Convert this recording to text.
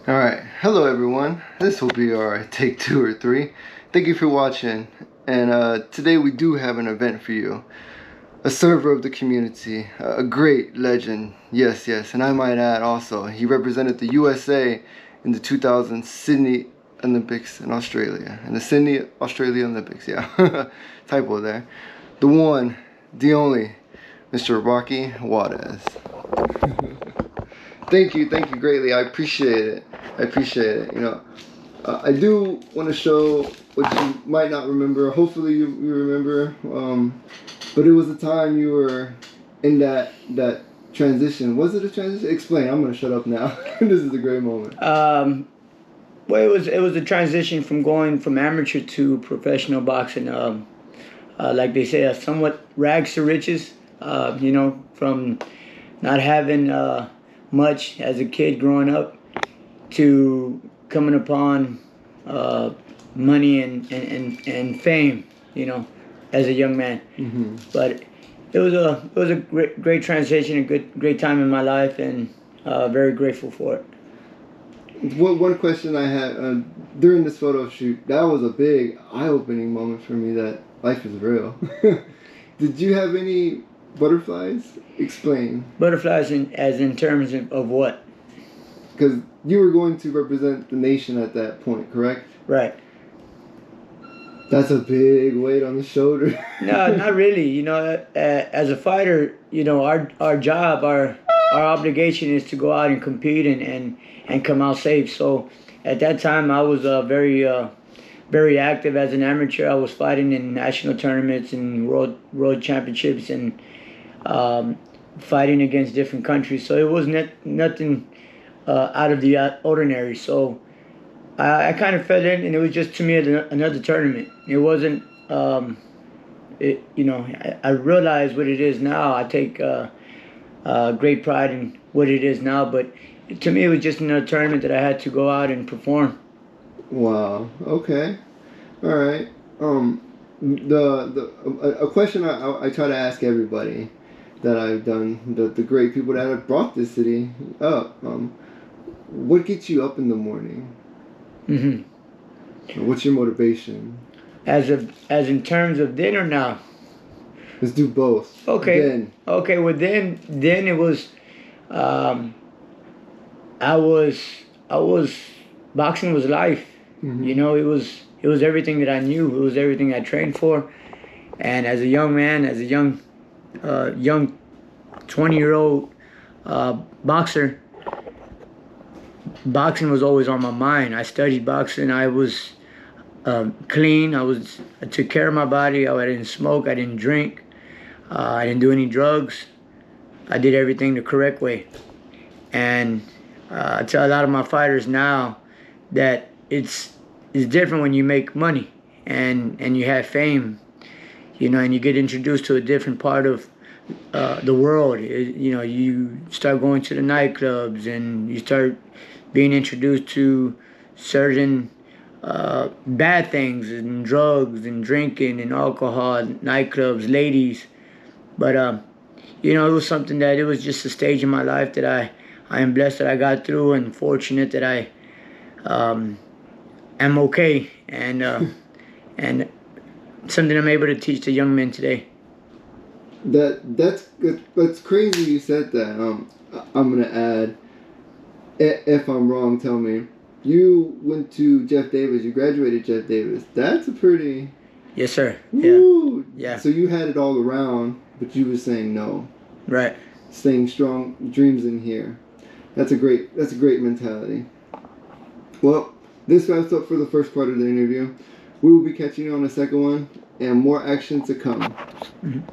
Alright, hello everyone. This will be our take 2 or 3. Thank you for watching. And today we do have an event for you. A server of the community, a great legend, yes, and I might add also, he represented the USA in the 2000 Sydney Olympics in Australia. In the Sydney, Australia Olympics, yeah. Typo there. The one, the only, Mr. Rocky Juarez. Thank you greatly. I appreciate it. You know, I do want to show what you might not remember. Hopefully you remember. But it was a time you were in that transition. Was it a transition? Explain. I'm gonna shut up now. This is a great moment. Well, it was a transition from going from amateur to professional boxing. Like they say, somewhat rags to riches. You know, from not having much as a kid growing up to coming upon money and fame, you know, as a young man. Mm-hmm. But it was a great transition, a great time in my life, and very grateful for it. One question I had during this photo shoot, that was a big eye-opening moment for me that life is real. Did you have any butterflies? Explain. Butterflies as in terms of what? Because you were going to represent the nation at that point, correct? Right. That's a big weight on the shoulder. No, not really. You know, as a fighter, you know, our job, our obligation is to go out and compete and come out safe. So at that time, I was very active as an amateur. I was fighting in national tournaments and world championships and fighting against different countries. So it was nothing out of the ordinary. So I kind of fell in, and it was just to me another tournament. It wasn't, you know, I realize what it is now. I take great pride in what it is now, but to me it was just another tournament that I had to go out and perform. Wow. Okay. All right. A question I try to ask everybody that I've done, the great people that have brought this city up. What gets you up in the morning? Mm-hmm. What's your motivation? As in terms of then or now? Let's do both. Okay. Then. Okay. Well, then it was. I was boxing was life. Mm-hmm. You know, it was everything that I knew. It was everything I trained for. And as a young man, as a young 20-year-old boxer, boxing was always on my mind. I studied boxing. I was clean. I took care of my body. I didn't smoke. I didn't drink. I didn't do any drugs. I did everything the correct way. And I tell a lot of my fighters now that it's different when you make money and you have fame, you know, and you get introduced to a different part of the world. You know, you start going to the nightclubs and you start being introduced to certain bad things and drugs and drinking and alcohol, nightclubs, ladies. But you know, it was something that it was just a stage in my life that I am blessed that I got through, and fortunate that I am okay, and something I'm able to teach to young men today. That's crazy you said that. I'm gonna add, if I'm wrong, tell me. You went to Jeff Davis. You graduated Jeff Davis. That's a pretty. Yes, sir. Woo! Yeah. So you had it all around, but you were saying no. Right. Staying strong, dreams in here. That's a great mentality. Well, this wraps up for the first part of the interview. We will be catching you on the second one, and more action to come. Mm-hmm.